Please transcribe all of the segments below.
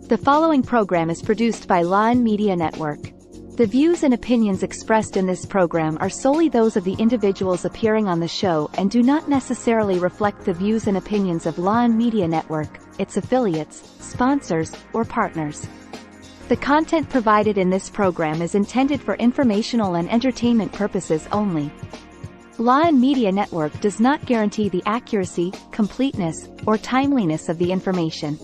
The following program is produced by Lawin Media Network. The views and opinions expressed in this program are solely those of the individuals appearing on the show and do not necessarily reflect the views and opinions of Lawin Media Network, its affiliates, sponsors, or partners. The content provided in this program is intended for informational and entertainment purposes only. Lawin Media Network does not guarantee the accuracy, completeness, or timeliness of the information.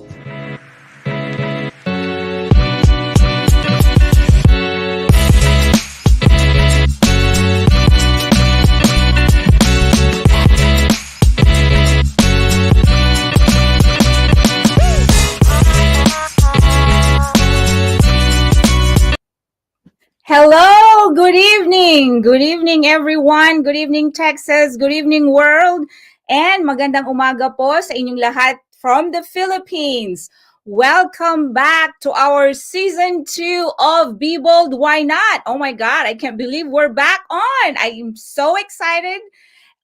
Hello, good evening. Good evening everyone. Good evening Texas. Good evening world. And magandang umaga po sa inyong lahat from the Philippines. Welcome back to our season 2 of Be Bold, Why Not? Oh my God, I can't believe we're back on. I am so excited.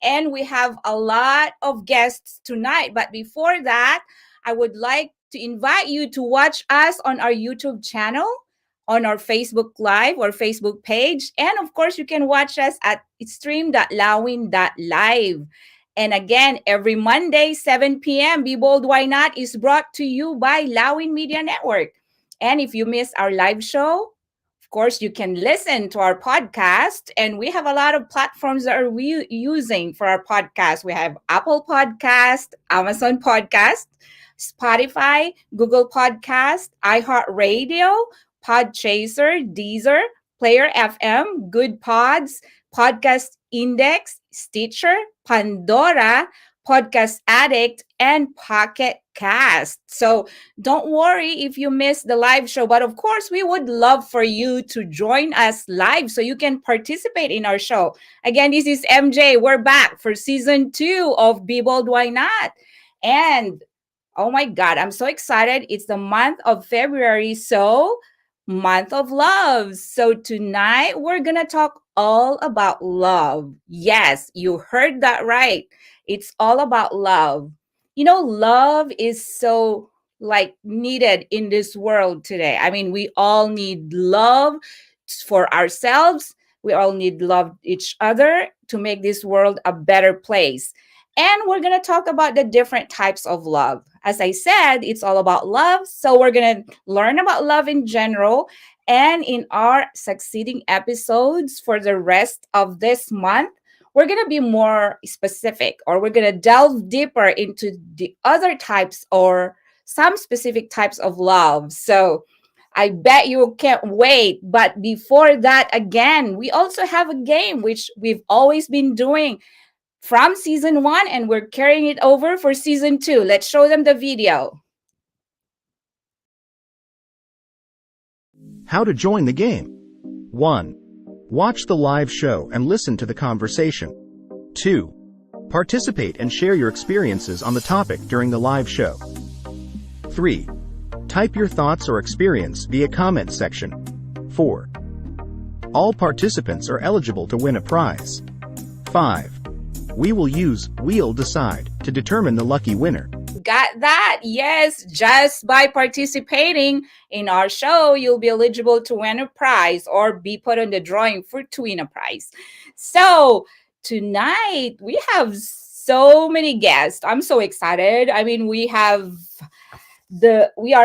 And we have a lot of guests tonight. But before that, I would like to invite you to watch us on our YouTube channel, on our Facebook Live or Facebook page. And of course, you can watch us at stream.lawin.live. And again, every Monday, 7 p.m., Be Bold, Why Not is brought to you by Lawin Media Network. And if you miss our live show, of course, you can listen to our podcast. And we have a lot of platforms that we using for our podcast. We have Apple Podcast, Amazon Podcast, Spotify, Google Podcast, iHeartRadio, Podchaser, Deezer, Player FM, Good Pods, Podcast Index, Stitcher, Pandora, Podcast Addict, and Pocket Cast. So don't worry if you missed the live show, but of course, we would love for you to join us live so you can participate in our show. Again, this is MJ. We're back for season 2 of Be Bold, Why Not? And oh my God, I'm so excited. It's the month of February, so month of love. So tonight we're gonna talk all about love. Yes, you heard that right. It's all about love. You know, love is so needed in this world today. I mean, we all need love for ourselves. We all need love each other to make this world a better place. And we're going to talk about the different types of love. As I said, it's all about love. So we're going to learn about love in general. And in our succeeding episodes for the rest of this month, we're going to be more specific, or we're going to delve deeper into the other types or some specific types of love. So I bet you can't wait. But before that, again, we also have a game which we've always been doing from season 1, and we're carrying it over for season 2. Let's show them the video. How to join the game. 1. Watch the live show and listen to the conversation. 2. Participate and share your experiences on the topic during the live show. 3. Type your thoughts or experience via comment section. 4. All participants are eligible to win a prize. 5. We will use We'll Decide to determine the lucky winner. Got that? Yes, just by participating in our show, you'll be eligible to win a prize or be put on the drawing to win a prize. So tonight we have so many guests. I'm so excited. I mean, we are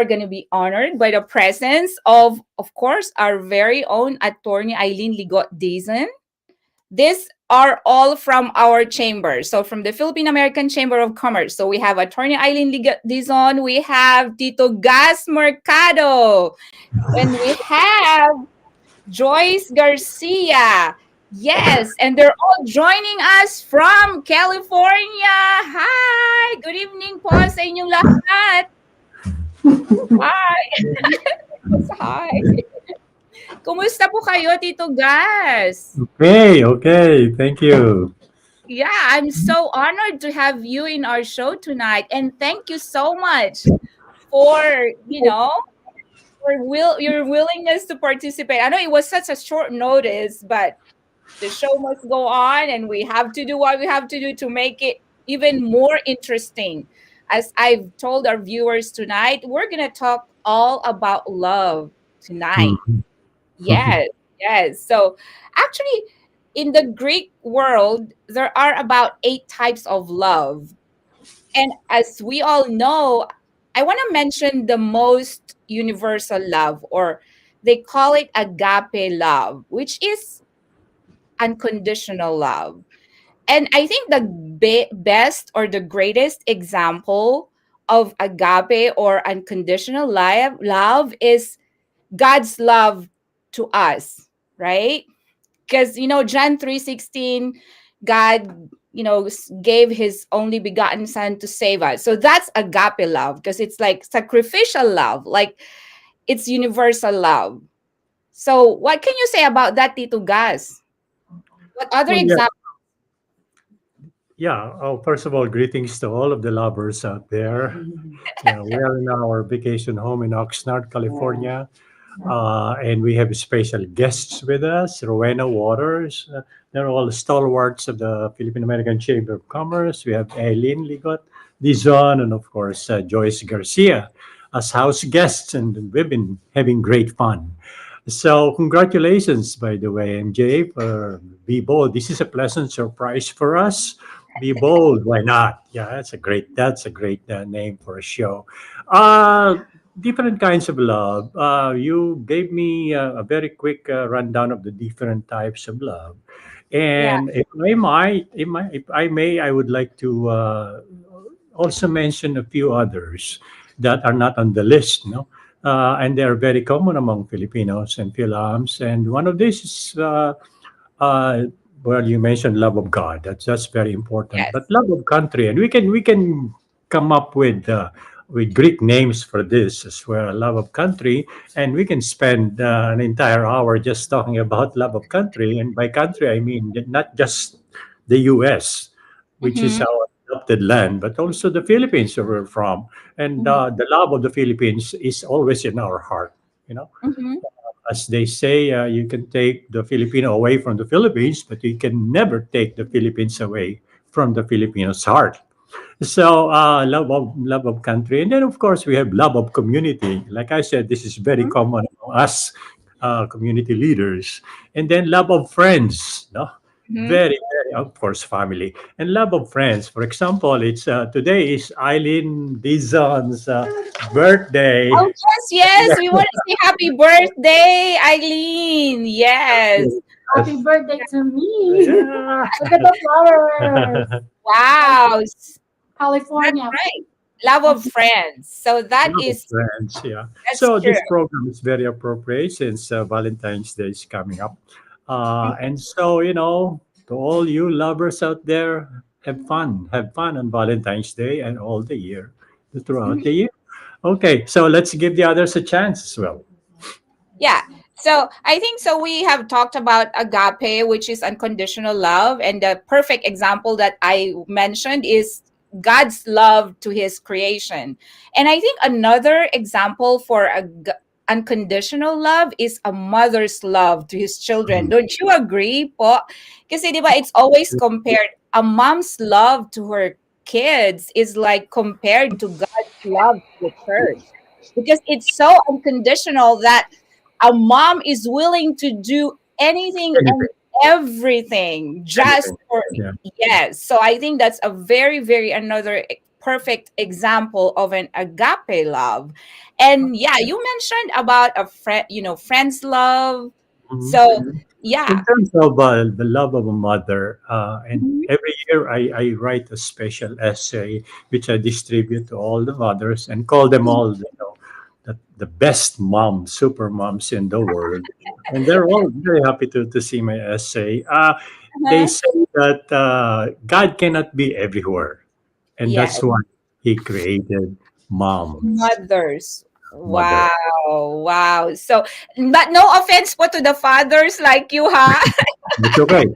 going to be honored by the presence of course, our very own attorney Eileen Ligot-Dizon. These are all from our chamber. So from the Philippine American Chamber of Commerce. So we have Attorney Eileen Ligot-Dizon, we have Tito Gas Mercado, and we have Joyce Garcia. Yes, and they're all joining us from California. Hi! Good evening po sa inyong lahat. Hi! Hi! Kumusta po kayo, Tito Gas? Okay. Thank you. Yeah, I'm so honored to have you in our show tonight. And thank you so much for, your willingness to participate. I know it was such a short notice, but the show must go on and we have to do what we have to do to make it even more interesting. As I've told our viewers tonight, we're going to talk all about love tonight. Mhm. Yes, yes. So actually, in the Greek world, there are about 8 types of love. And as we all know, I want to mention the most universal love, or they call it agape love, which is unconditional love. And I think the best or the greatest example of agape or unconditional love is God's love to us, right? Because John 3:16, God gave his only begotten son to save us. So that's agape love, because it's like sacrificial love, like it's universal love. So what can you say about that, Tito Gas? What other Well, yeah, example? yeah. Oh, first of all, greetings to all of the lovers out there. Yeah, we are in our vacation home in Oxnard, California, and we have special guests with us, Rowena Waters. They're all stalwarts of the Philippine American Chamber of Commerce. We have Eileen Ligot Dizon, and of course, Joyce Garcia as house guests, and we've been having great fun. So, congratulations, by the way, MJ, for Be Bold. This is a pleasant surprise for us. Be bold, why not? Yeah, that's a great name for a show. Uh, Different kinds of love. You gave me a very quick rundown of the different types of love, Yeah. and if I may, I would like to also mention a few others that are not on the list. No, and they are very common among Filipinos and Philams. And one of these is, uh, well, you mentioned love of God. That's very important. Yes. But love of country, and we can come up with Greek names for this as well. Love of country, and we can spend an entire hour just talking about love of country. And by country, I mean not just the U.S., which is Mm-hmm. our adopted land, but also the Philippines where we're from. And Mm-hmm. the love of the Philippines is always in our heart. You know, Mm-hmm. as they say, you can take the Filipino away from the Philippines, but you can never take the Philippines away from the Filipinos' heart. So, love of country, and then of course we have love of community. Like I said, this is very common among us community leaders, and then love of friends. No, Mm-hmm. very, very, of course, family and love of friends. For example, it's today is Eileen Dizon's birthday. Oh, yes, yes. We want to say happy birthday, Eileen. Yes. Happy Yes. birthday to me. Yeah. Look at the flowers. Wow. That's California. right. Love of friends. So that Love of is friends, yeah. that's So true. this program is very appropriate since Valentine's Day is coming up. And so, to all you lovers out there, have fun. Have fun on Valentine's Day and all the year, throughout the Mhm. year. Okay, so let's give the others a chance as well. Yeah. So I think so. We have talked about agape, which is unconditional love. And the perfect example that I mentioned is God's love to his creation. And I think another example for unconditional love is a mother's love to his children. Mhm. Don't you agree, po? Kasi di ba it's always compared. A mom's love to her kids is like compared to God's love to the church, because it's so unconditional that a mom is willing to do anything and Anything, everything just anything. for, Yeah. yes. So I think that's a very, very another perfect example of an agape love. And yeah, you mentioned about a friend, friends love. Mhm. So yeah. In terms of the love of a mother, and Mhm. every year I write a special essay which I distribute to all the mothers and call them all, the best moms, super moms in the world. And they're all very happy to see my essay. They Uh-huh. say that God cannot be everywhere, and that's Yes. why He created moms, Mothers. mother. Wow. Wow. So, but no offense po to the fathers like you, huh? It's okay.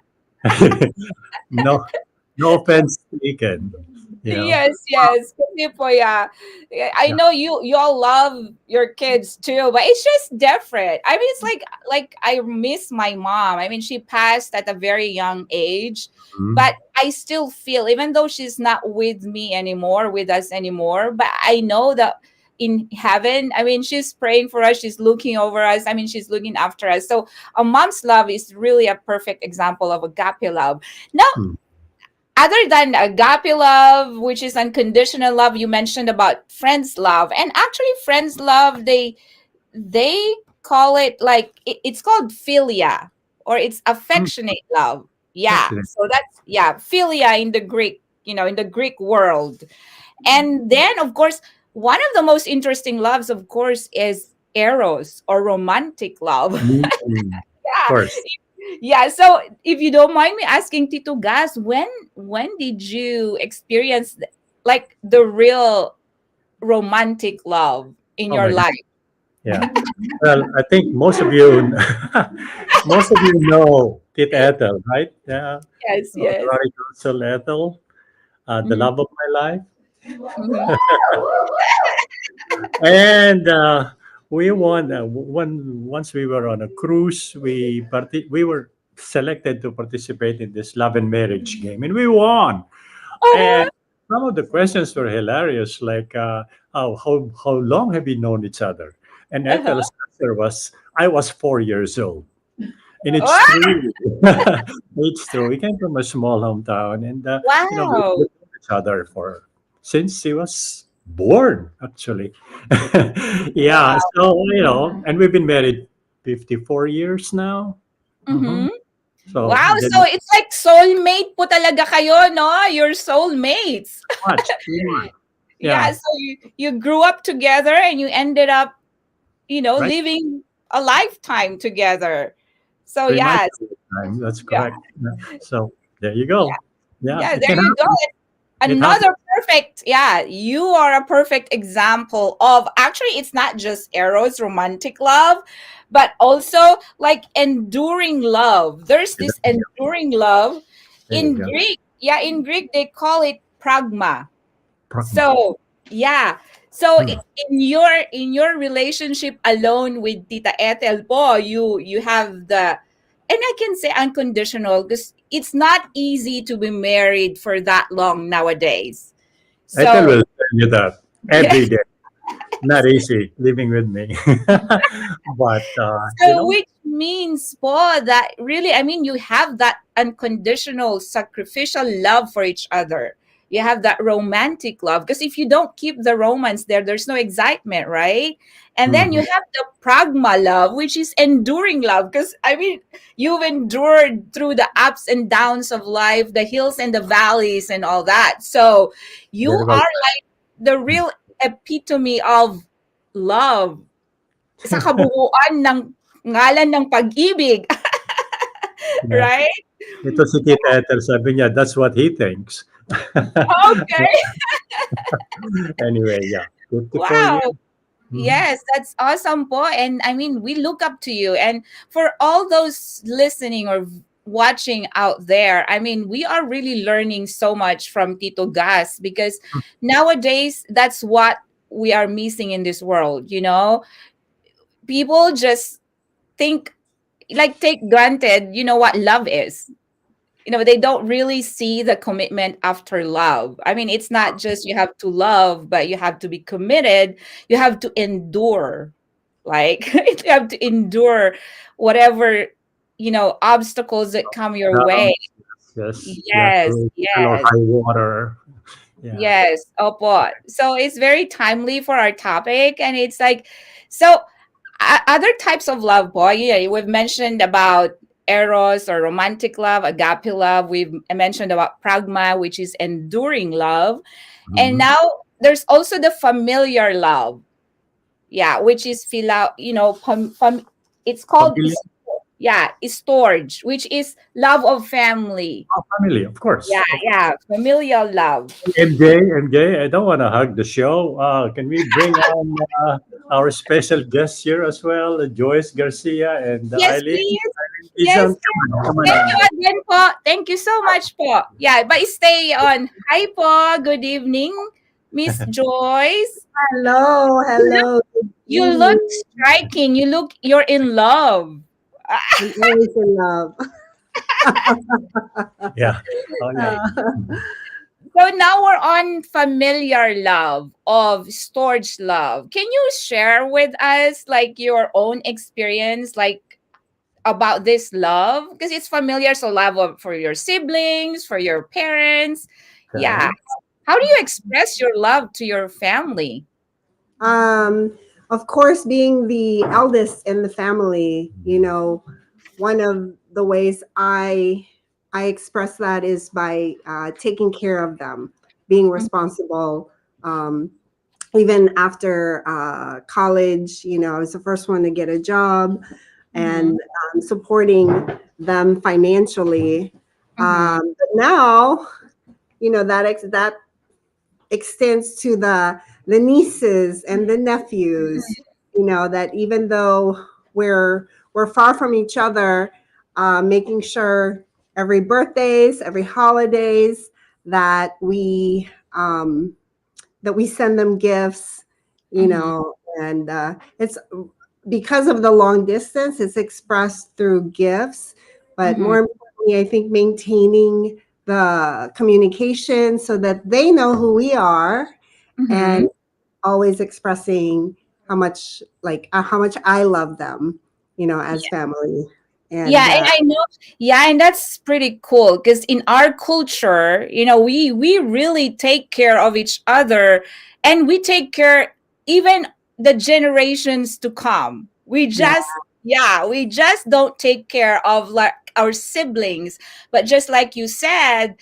No, no offense taken. You know. Yes, yes. Kasi po, yeah. Yeah, I Yeah. know you all love your kids too, but it's just different. I mean, it's like I miss my mom. I mean, she passed at a very young age, Mhm. but I still feel, even though she's not with me anymore, with us anymore, but I know that in heaven. I mean, she's praying for us. She's looking over us. I mean, she's looking after us. So a mom's love is really a perfect example of agape love. Now, Hmm. other than agape love, which is unconditional love, you mentioned about friends love. And actually, friends love, they call it like it's called philia, or it's Hmm. affectionate love. Yeah. Excellent. So that's, yeah, philia in the Greek, in the Greek world. And then, of course, one of the most interesting loves, of course, is eros, or romantic love. Mm. Of Yeah. course. Yeah. So if you don't mind me asking, Tito Gas, when did you experience like the real romantic love in Oh your my God. life? Yeah. Well, I think most of you, most of you know Tit Ethel, right? Yeah. Yes, yes. Rory Russell Ethel, the Mhm, love of my life. mhm. And we won once we were on a cruise. We were selected to participate in this love and marriage game, and we won. Oh, And some of the questions were hilarious, like, how long have you known each other? And uh-huh. Ethel's answer was, I was 4 years old. And it's Ah, true. It's true. We came from a small hometown, and we wow. lived with each other for since he was born, actually. Yeah. Wow. So and we've been married 54 years now. Hmm. Mhm. So Wow, so then it's like soulmate po talaga kayo, no? You're soulmates. pretty much. Yeah, Yeah. so you grew up together and you ended up, Right. living a lifetime together. So Pretty much yes, all the time. That's yeah, correct. Yeah. So there you yeah, go. Yeah, yeah, it there can you go. happen. It happens. Another perfect, yeah, you are a perfect example of, actually, it's not just eros, romantic love, but also like enduring love. There's There this you go. enduring love There you in go. Greek. Yeah, in Greek they call it pragma. Pragma. So yeah, so Hmm. in your relationship alone with Tita Ethel po, you have the, and I can say unconditional, because it's not easy to be married for that long nowadays. Ethel So will tell you that yeah, every day. Not easy living with me. But, so which means po that really, I mean, you have that unconditional sacrificial love for each other. You have that romantic love, because if you don't keep the romance there, there's no excitement, right? And then you mhm. have the pragma love, which is enduring love, because I mean, you've endured through the ups and downs of life, the hills and the valleys and all that. So you Very well. are like the real epitome of love sa kabuuan ng ngalan ng pag-ibig, Yeah. right? Ito si Tita Ethel, sabi niya, that's what he thinks. Okay. Anyway, yeah. 54 Wow. years. Mhm. Yes, that's awesome po. And I mean, we look up to you. And for all those listening or watching out there, I mean, we are really learning so much from Tito Gas, because nowadays that's what we are missing in this world, People just think, like, take granted, what love is. They don't really see the commitment after love. I mean, it's not just you have to love, but you have to be committed. You have to endure. Like, you have to endure whatever, obstacles that come your way. Yes. Yeah. Yes, Through hell or yes. high water. Yeah. Yes, opo. So it's very timely for our topic, and it's like, so other types of love, boy. Yeah, we've mentioned about eros, or romantic love, agape love. We've mentioned about pragma, which is enduring love, and Mhm. now there's also the familiar love. Yeah, which is it's called Pamilya. storge, which is love of family. Oh, family, of course. Yeah, yeah, familial love. MJ, I don't want to hug the show. Can we bring on our special guest here as well, Joyce Garcia and Yes, Eileen? please. Yes, Listen, come on thank you now. again po. Thank you so much po. Yeah, but stay on. Hi po. Good evening, Miss Joyce. Hello, You look, hello. Good you look evening. striking. You're in love. I'm always in love. Yeah. Okay. Uh, So now we're on familiar love of storage love. Can you share with us like your own experience, like about this love? Because it's familiar, so for your siblings, for your parents. Yeah. Okay. How do you express your love to your family? Um, of course, being the eldest in the family, one of the ways I express that is by taking care of them, being responsible. Um, Even after college, I was the first one to get a job, Mm-hmm. and supporting them financially. Mm-hmm. But now, that extends to the nieces and the nephews. That even though we're far from each other, making sure every birthdays, every holidays, that we send them gifts, Mm-hmm. and it's because of the long distance, it's expressed through gifts. But Mm-hmm. more importantly, I think maintaining the communication so that they know who we are, Mm-hmm. and always expressing how much I love them, as family. Yeah, And and I know, yeah, and that's pretty cool because in our culture, we really take care of each other, and we take care even the generations to come. yeah, We just don't take care of like our siblings, but just like you said,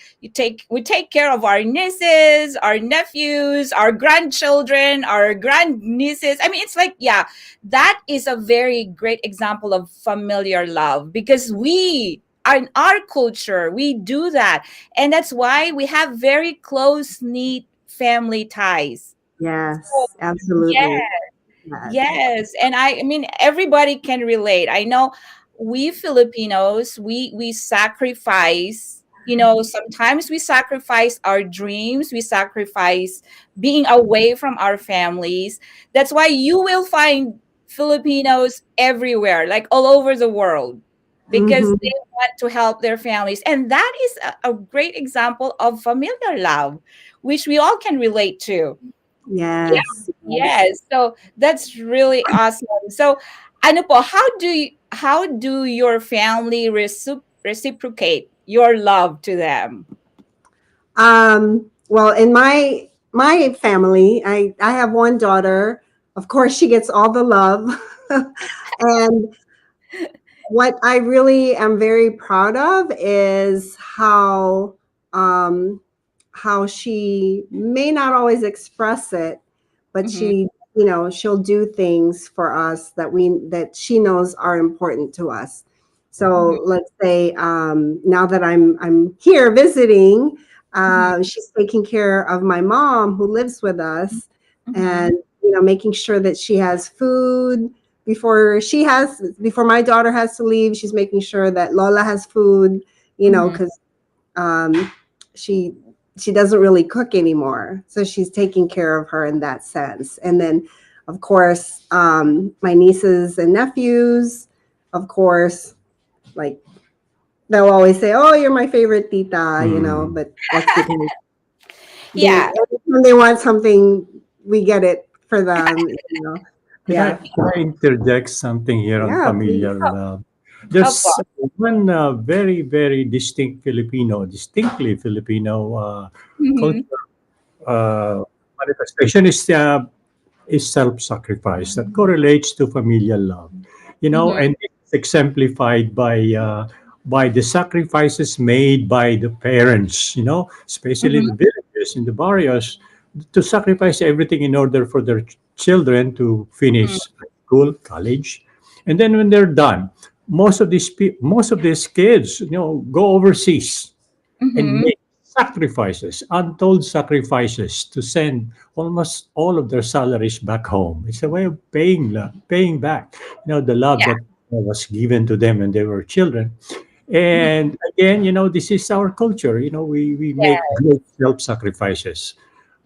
we take care of our nieces, our nephews, our grandchildren, our grandnieces. I mean, it's like, yeah, that is a very great example of familiar love because we in our culture we do that, and that's why we have very close knit family ties. So, yes, yeah. absolutely. Yes. Yes, and I mean everybody can relate. I know we Filipinos, we sacrifice, sometimes we sacrifice our dreams, we sacrifice being away from our families. That's why you will find Filipinos everywhere, like all over the world, because Hmm. they want to help their families. And that is a great example of familiar love, which we all can relate to. Yes, yes. Yes, so that's really awesome. So, ano po, how do your family reciprocate your love to them? Well, in my family, I have one daughter. Of course, she gets all the love. And what I really am very proud of is how she may not always express it, but Mm-hmm, she'll do things for us that she knows are important to us. mm-hmm, So let's say, now that I'm here visiting, mm-hmm, she's taking care of my mom who lives with us, mm-hmm, and making sure that she has food before my daughter has to leave. She's making sure that Lola has food, mm-hmm. because um, she she doesn't really cook anymore, so she's taking care of her in that sense. And then, of course, my nieces and nephews, of course, like, they'll always say, "Oh, you're my favorite tita," Mm. but that's because Yeah, anytime they want something, we get it for them. Can I, Yeah, can I interject something here on yeah, please. familiar love? opo. There's one very, very distinctly Filipino Mm-hmm, culture manifestation is self-sacrifice that correlates to familial love, mm-hmm, and it's exemplified by the sacrifices made by the parents, especially mm-hmm, the villages in the barrios, to sacrifice everything in order for their children to mm-hmm. finish school, college, and then when they're done, most of these kids, go overseas and Mm-hmm. make sacrifices, untold sacrifices, to send almost all of their salaries back home. It's a way of paying back, the love Yeah, that was given to them when they were children. mhm, And again, this is our culture. We make yeah, great self-sacrifices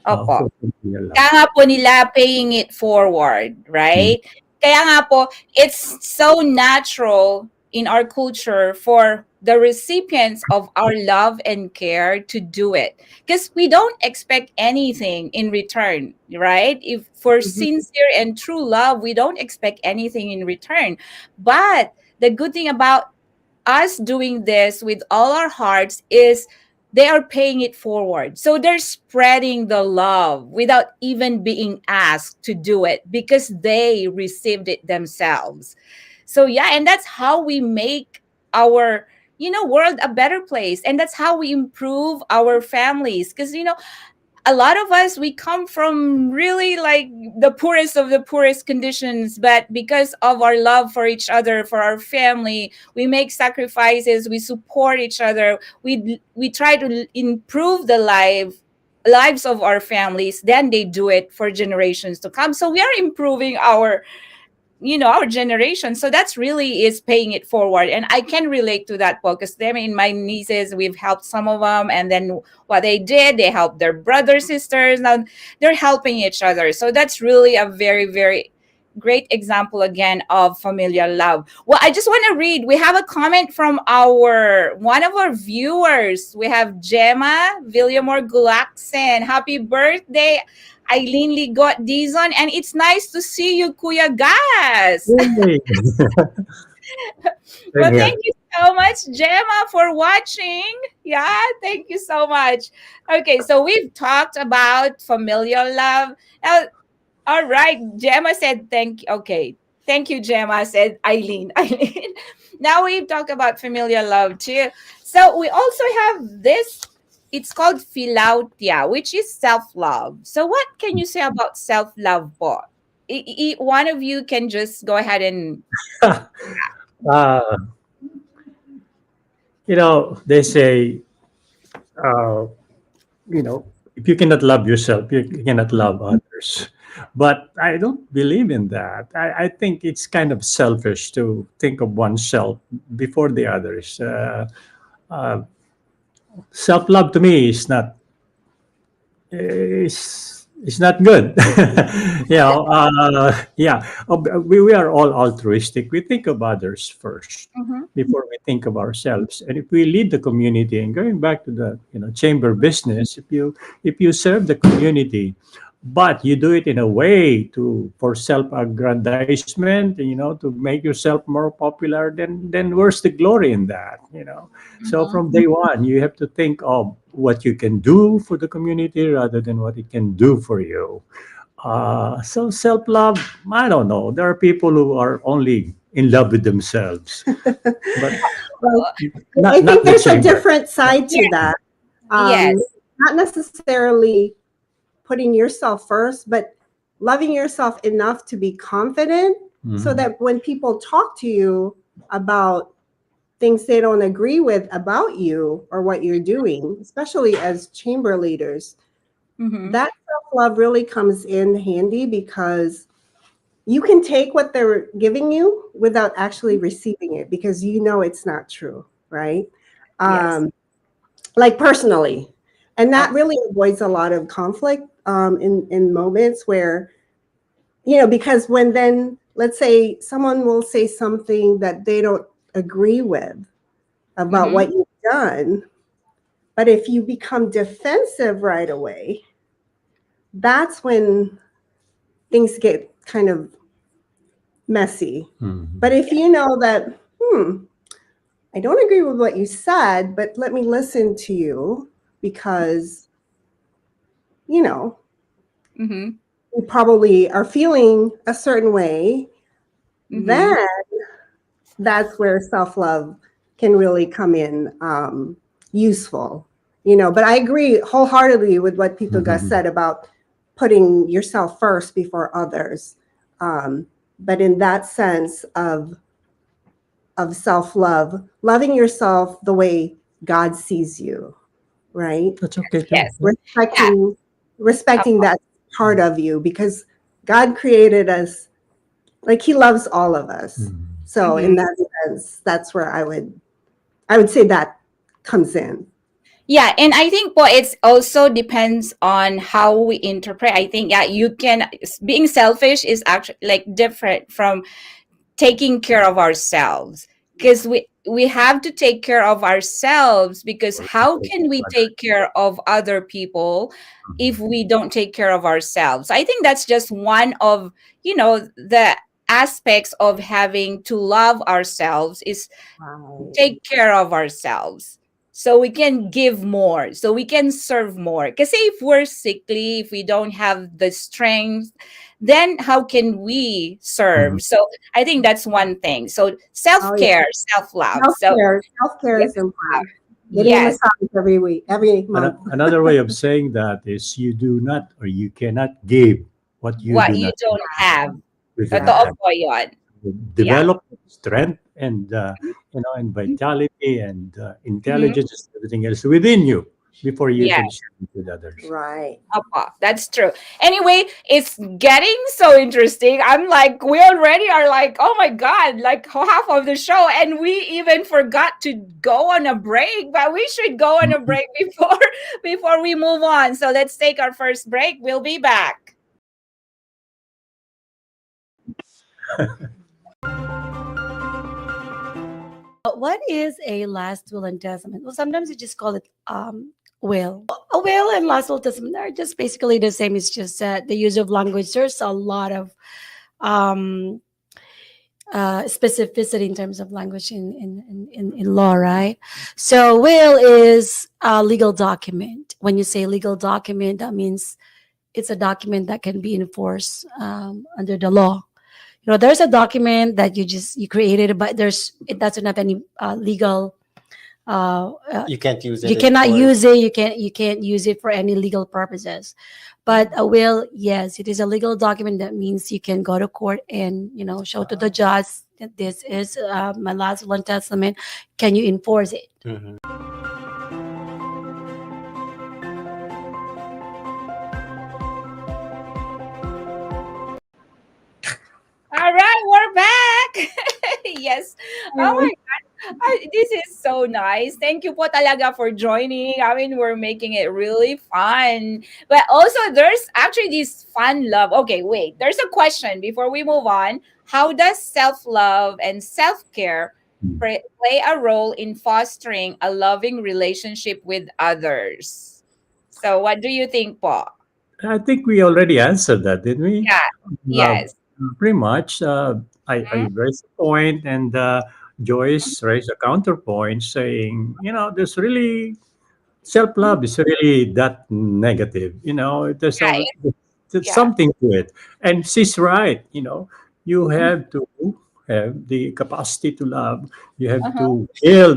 opo. for familiar love. Kaya nga po nila paying it forward, Mm. right? Kaya nga po, it's so natural in our culture for the recipients of our love and care to do it, because we don't expect anything in return, right? If for Mhm. sincere and true love, we don't expect anything in return. But the good thing about us doing this with all our hearts is they are paying it forward. So they're spreading the love without even being asked to do it because they received it themselves. So yeah, and that's how we make our world a better place, and that's how we improve our families, because a lot of us, we come from really like the poorest of the poorest conditions, but because of our love for each other, for our family, we make sacrifices, we support each other, we try to improve the lives of our families, then they do it for generations to come. So we are improving our generation. So that's really is paying it forward, and I can relate to that, Paul, because I mean, my nieces, we've helped some of them, and then what they did, they helped their brothers, sisters, now they're helping each other. So that's really a very, very great example again of familial love. Well, I just want to read, we have a comment from our one of our viewers. We have Gemma Villamor Gulaksen. Happy birthday, Eileen Ligot Dizon, and it's nice to see you, Kuya Gas. Yay. Well, Same here. thank you so much, Gemma, for watching. Yeah, thank you so much. Okay, so we've talked about familial love. Now, all right, Gemma said thank you. Okay, thank you, Gemma, said Eileen. Eileen. Now we've talked about familial love too. So we also have this. It's called philautia, which is self-love. So what can you say about self-love, Paul? One of you can just go ahead and uh, they say, uh, if you cannot love yourself, you cannot love others. But I don't believe in that. I think it's kind of selfish to think of oneself before the others. Uh, Self love to me is not good. Yeah. We are all altruistic. We think of others first Mhm. before we think of ourselves. And if we lead the community, and going back to the chamber business, if you serve the community, but you do it in a way to for self-aggrandizement, to make yourself more popular, then where's the glory in that? So Mhm. from day one, you have to think of what you can do for the community rather than what it can do for you. So self-love, I don't know. There are people who are only in love with themselves, but Well, I not think the there's a chamber. different side Yeah. to that. Yes. Not necessarily putting yourself first, but loving yourself enough to be confident so Mhm. that when people talk to you about things they don't agree with about you or what you're doing, especially as chamber leaders, Mhm. that self-love really comes in handy because you can take what they're giving you without actually receiving it because you know it's not true, right? Yes. Like personally, and Uh, that really avoids a lot of conflict in moments where because when then let's say someone will say something that they don't agree with about mhm. what you've done, but if you become defensive right away, that's when things get kind of messy. Mhm. But if you know that, I don't agree with what you said, but let me listen to you because, you know, Mhm. you probably are feeling a certain way, then Mhm. that's where self love can really come in useful. But I agree wholeheartedly with what Tito Gus Mhm. said about putting yourself first before others. Um, but in that sense of self love, loving yourself the way God sees you, right? That's okay too. Yes. Yeah. Respecting Uh, respecting that part of you because God created us like He loves all of us. Mhm. So in mhm. that sense, that's where I would say that comes in. Yeah, and I think, well, it's also depends on how we interpret. I think, yeah, you can being selfish is actually like different from taking care of ourselves, because we have to take care of ourselves, because how can we take care of other people if we don't take care of ourselves? I think that's just one of, the aspects of having to love ourselves, is Right. take care of ourselves so we can give more, so we can serve more. Because if we're sickly, if we don't have the strength, then how can we Mhm. serve? So I think that's one thing. So Oh yeah. self-care, self-love. Self So care. Self care yes, is important. Getting a yes, massage every week, every month. Another way of saying that is you do not or you cannot give what you what do you not don't have. you do not Totoo Right. have. po yun. Yeah. Develop strength and and vitality and Mhm. intelligence and everything else within you before you Yeah. can share it with others. Right. Apa, that's true. Anyway, it's getting so interesting. I'm like, we already are like, oh my God, like half of the show. And we even forgot to go on a break, but we should go on a break before we move on. So let's take our first break. We'll be back. What is a last will and testament? Well, sometimes you just call it will. A will and last will testament are just basically the same. It's just that the use of language. There's a lot of um, specificity in terms of language in law, right? So will is a legal document. When you say legal document, that means it's a document that can be enforced under the law. There's a document that you created, but it doesn't have any legal. You can't use You it cannot for use it. You can't use it for any legal purposes. But a will, yes, it is a legal document. That means you can go to court and show to the judge that this is my last will and testament. Can you enforce it? Mhm. All right, we're back. Yes. Oh my God. This is so nice. Thank you po talaga for joining. I mean, we're making it really fun. But also, there's actually this fun love. Okay, wait. There's a question before we move on. How does self-love and self-care play a role in fostering a loving relationship with others? So, what do you think po? I think we already answered that, didn't we? Yeah. Uh, Yes. Pretty much. I Mhm. raised a point, and Joyce raised a counterpoint saying, there's really self love is really that negative. Yeah. There's Yeah. something to it. And she's right. You have to have the capacity to love. You have Uh-huh. to feel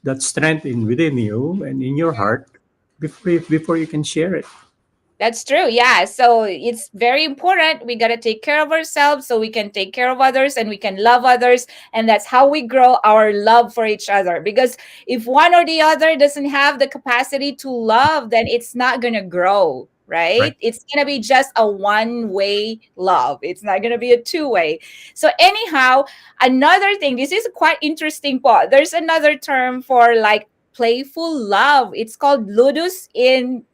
that strength within you and in your heart before you can share it. That's true. Yeah. So it's very important. We got to take care of ourselves so we can take care of others and we can love others. And that's how we grow our love for each other. Because if one or the other doesn't have the capacity to love, then it's not going to grow, Right. right? It's going to be just a one-way love. It's not going to be a two-way. So, anyhow, another thing, this is quite interesting part. There's another term for like playful love. It's called ludus in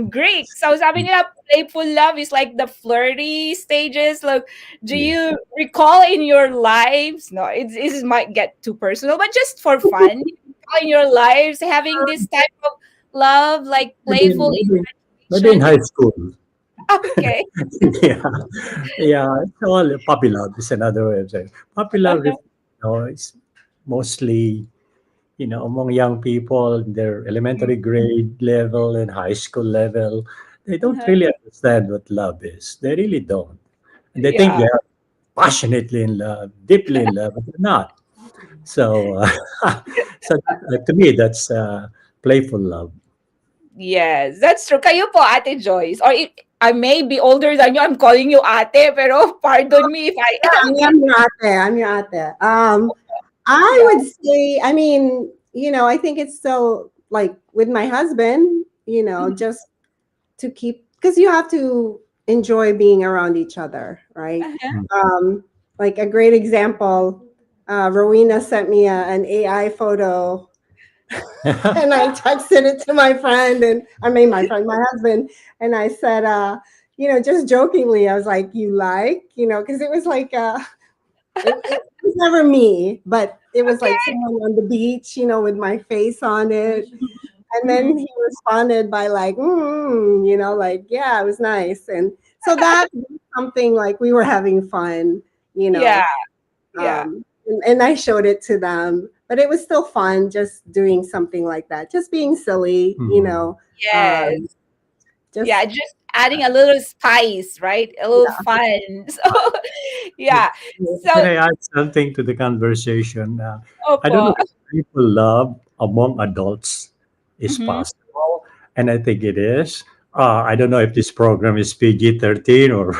Greek. So sabi nila playful love is like the flirty stages. Like, do Yeah. you recall in your lives? No, it might get too personal, but just for fun, in your lives having this type of love, like Maybe, playful maybe in infatuation. high school. Okay. Yeah, yeah. It's all puppy love is another way of saying puppy love. It's mostly among young people, their elementary grade level and high school level. They don't Uh-huh. really understand what love is. They really don't, and they think Yeah. they are passionately in love, deeply in love, but they're not. So, to me, that's playful love. Yes, that's true. Kayo po, Ate Joyce. Or I may be older than you. I'm calling you ate, pero pardon me if I am. I'm your ate. I'm your ate. I Yeah. would say, I mean, I think it's so like with my husband, just to keep, because you have to enjoy being around each other, right? Uh-huh. Like a great example, Rowena sent me an AI photo and I texted it to my friend, and I mean, my husband, and I said, just jokingly, I was like, you like, because it was like, it was never me, but it was like Okay. someone on the beach, with my face on it. And Mhm. then he responded by like, like, yeah, it was nice. And so that was something like we were having fun, you Yeah. know. Yeah. And I showed it to them, but it was still fun just doing something like that, just being silly, Yes. um, Yeah. just Just adding a little spice, right? A little fun. So, yeah. Can So, I add something to the conversation? I don't opo. know if people love among adults is Mhm. possible, and I think it is. I don't know if this program is PG-13 or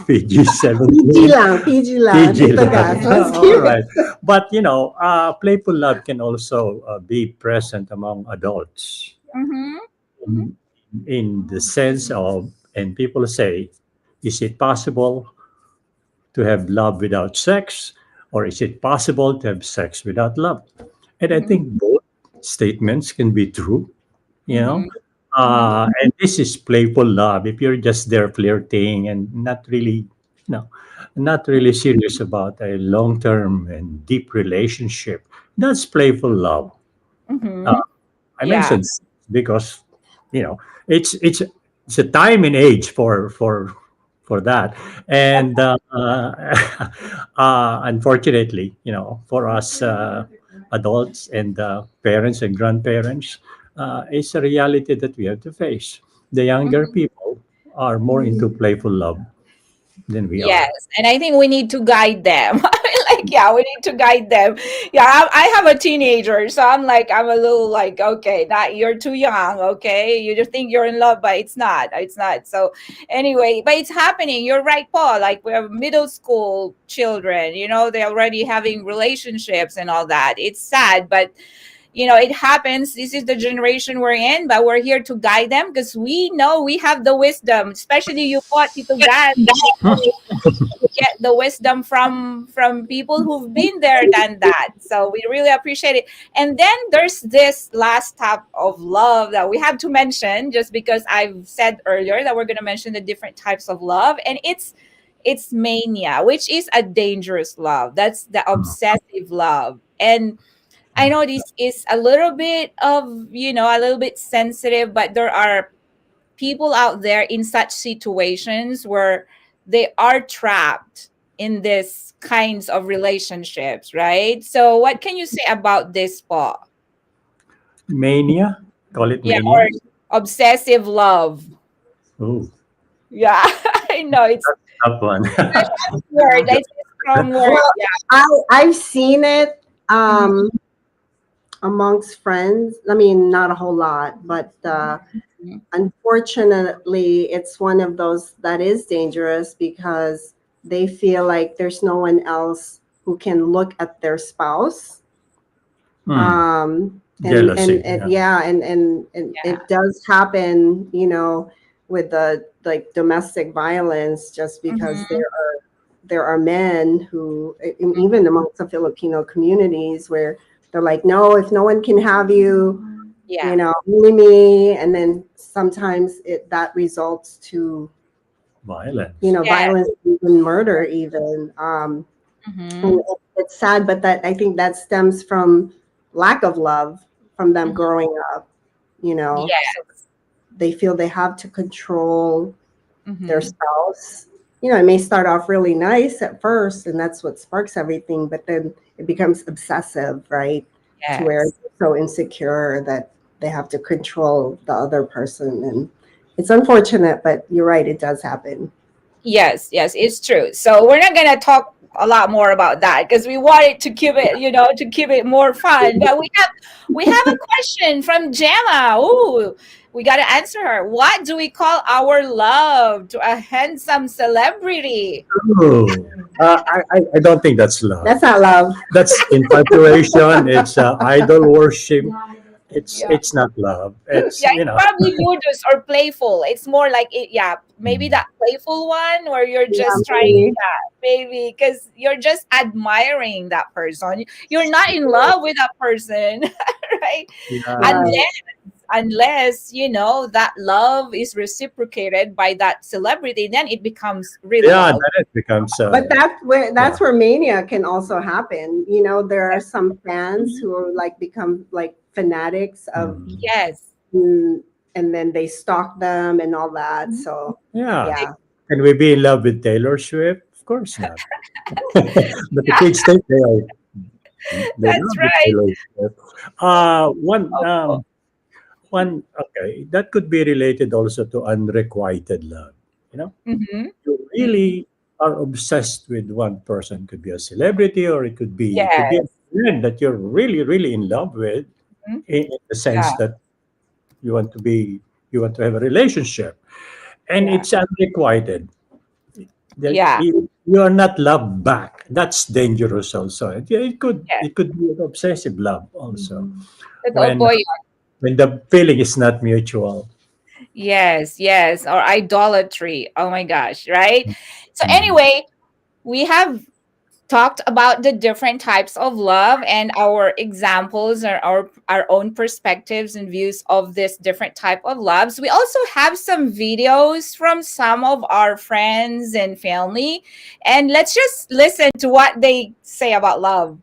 PG PG 17. lang, PG lang, PG Tito love. Gas. Let's All keep it. right, but playful love can also be present among adults Mhm. Mhm. in, in the sense of, and people say, is it possible to have love without sex, or is it possible to have sex without love? And I Mhm. think both statements can be true, you know. Mhm. Mhm. And this is playful love. If you're just there flirting and no, not really serious about a long-term and deep relationship, that's playful love. Uh, Mhm. I Yeah. mentioned because you know it's it's it's a time and age for that, and unfortunately, for us adults and parents and grandparents, it's a reality that we have to face. The younger Mhm. people are more into playful love than we Yes, are. and I think we need to guide them. I mean, like, yeah, we need to guide them. Yeah, I have a teenager, so I'm a little like, okay, not you're too young, okay? You just think you're in love, but it's not. It's not. So anyway, but it's happening. You're right, Paul. Like we have middle school children, they're already having relationships and all that. It's sad, but it happens. This is the generation we're in, but we're here to guide them because we know we have the wisdom, especially you, Tito Gas. We get the wisdom from people who've been there, done that. So we really appreciate it. And then there's this last type of love that we have to mention, just because I've said earlier that we're going to mention the different types of love, and it's mania, which is a dangerous love. That's the obsessive love. And I know this is a little bit of, a little bit sensitive, but there are people out there in such situations where they are trapped in this kinds of relationships, right? So what can you say about this, Paul? Mania, call it Yeah, mania. or obsessive love. Oh, Yeah, I know tough one. a word. It's a strong word. Well, Yeah. I've seen it Mhm, amongst friends. I mean, not a whole lot, but mhm. unfortunately, it's one of those that is dangerous because they feel like there's no one else who can look at their spouse. Hmm. And Jealousy. and Yeah. yeah, and Yeah. it does happen, with the like domestic violence, just because Mhm, there are men who, and even amongst the Filipino communities, where they're like, no, if no one can have you, yeah. only me. And then sometimes that results to, Violence. Yes. violence, even murder, even. And Mhm, it's sad, but that I think that stems from lack of love from them mhm. growing up. So Yes. they feel they have to control their Mhm. spouse. It may start off really nice at first, and that's what sparks everything, but then it becomes obsessive, right? To where Yes. they're so insecure that they have to control the other person. And it's unfortunate, but you're right, it does happen. Yes, yes, it's true. So we're not gonna talk a lot more about that because we wanted to keep it, to keep it more fun. But we have a question from Gemma. Ooh, we gotta answer her. What do we call our love to a handsome celebrity? Oh, I don't think that's love. That's not love. That's infatuation. It's idol worship. It's Yeah. it's not love. It's Yeah, it's probably nudious or playful. It's more like it, yeah, maybe that playful one where you're Yeah, just trying, maybe. yeah, maybe because you're just admiring that person. You're not in love with that person, right? yeah. Unless Right. unless that love is reciprocated by that celebrity, then it becomes real Yeah, love. then it becomes But yeah. that's where mania can also happen. There are some fans who are like become like fanatics of, Mm. Yes. mm, and then they stalk them and all that. Mhm. So Yeah. yeah. Can we be in love with Taylor Swift? Of course not. But the kids think they That's love the right. Taylor Swift. Oh, One, okay, that could be related also to unrequited love. You know, mm-hmm. you Mm-hmm. really are obsessed with one person. Could be a celebrity, or it could be a Yes. friend that you're really in love with, Mhm. in the Yeah. sense that you want to be you want to have a relationship, and Yeah. it's unrequited. Yeah. You are not loved back. That's dangerous also. It could Yes. it could be an obsessive love also, But oh when boy. the feeling is not mutual. Yes. Yes. Or idolatry. Oh my gosh. Right. So Mhm. anyway, we have talked about the different types of love and our examples or our own perspectives and views of this different type of loves. We also have some videos from some of our friends and family, and let's just listen to what they say about love.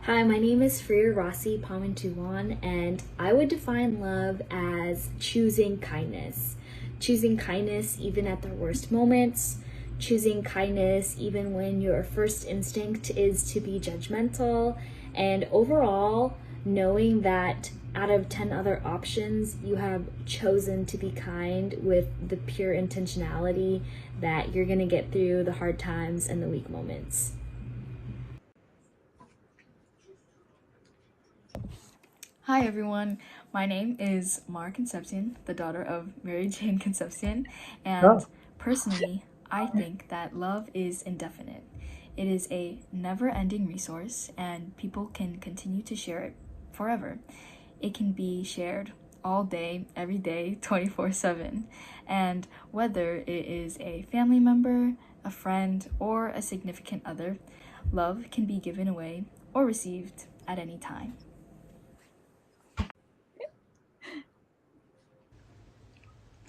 Hi, my name is Freer Rossi Pamantuan, and I would define love as choosing kindness. Choosing kindness even at the worst moments, choosing kindness even when your first instinct is to be judgmental, and overall, knowing that out of 10 other options, you have chosen to be kind with the pure intentionality that you're going to get through the hard times and the weak moments. Hi everyone, my name is Mara Concepcion, the daughter of Mary Jane Concepcion, and Oh, personally, I think that love is indefinite. It is a never ending resource, and people can continue to share it forever. It can be shared all day, every day, 24/7. And whether it is a family member, a friend, or a significant other, love can be given away or received at any time.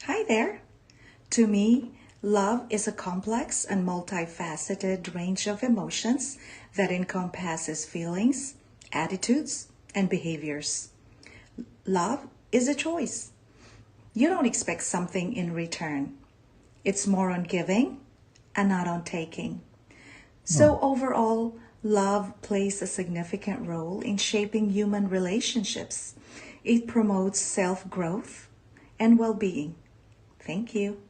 Hi there. To me, love is a complex and multifaceted range of emotions that encompasses feelings, attitudes, and behaviors. Love is a choice. You don't expect something in return. It's more on giving and not on taking. oh. So, overall, love plays a significant role in shaping human relationships. It promotes self growth and well being. Thank you.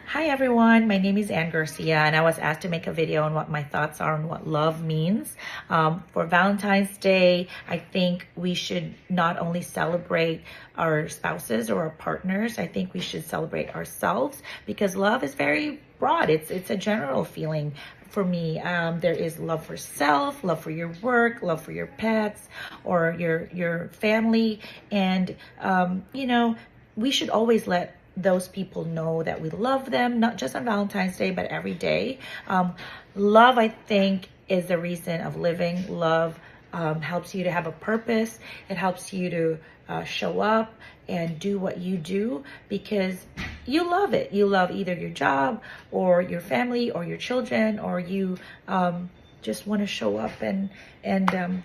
Hi everyone, my name is Ann Garcia, and I was asked to make a video on what my thoughts are on what love means. For Valentine's Day, I think we should not only celebrate our spouses or our partners, I think we should celebrate ourselves, because love is very broad. It's a general feeling. For me, there is love for self, love for your work, love for your pets or your family, and we should always let those people know that we love them, not just on Valentine's Day, but every day. Love, I think, is the reason of living. Love helps you to have a purpose. It helps you to show up and do what you do because you love it. You love either your job or your family or your children, or you just want to show up and